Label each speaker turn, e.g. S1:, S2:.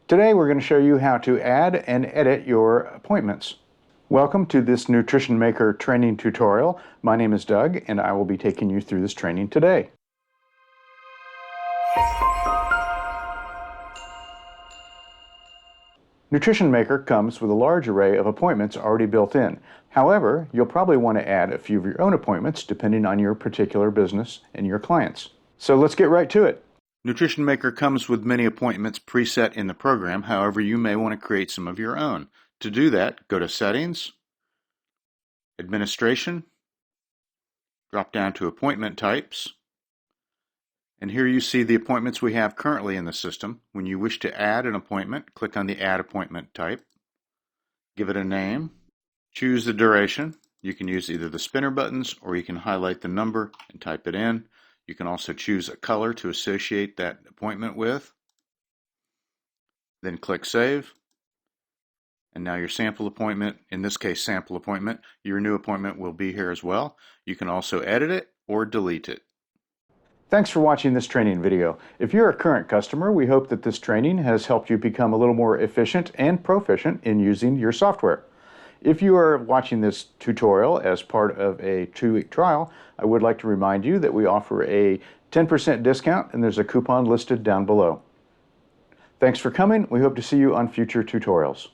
S1: Today we're going to show you how to add and edit your appointments. Welcome to this Nutrition Maker training tutorial. My name is Doug and I will be taking you through this training today. Nutrition Maker comes with a large array of appointments already built in. However, you'll probably want to add a few of your own appointments depending on your particular business and your clients. So let's get right to it. Nutrition Maker comes with many appointments preset in the program. However, you may want to create some of your own. To do that, go to Settings, Administration, drop down to Appointment Types, and here you see the appointments we have currently in the system. When you wish to add an appointment, click on the Add Appointment type, give it a name, choose the duration. You can use either the spinner buttons or you can highlight the number and type it in. You can also choose a color to associate that appointment with. Then click Save. And now your sample appointment, in this case sample appointment, your new appointment will be here as well. You can also edit it or delete it. Thanks for watching this training video. If you're a current customer, we hope that this training has helped you become a little more efficient and proficient in using your software. If you are watching this tutorial as part of a 2-week trial, I would like to remind you that we offer a 10% discount and there's a coupon listed down below. Thanks for coming. We hope to see you on future tutorials.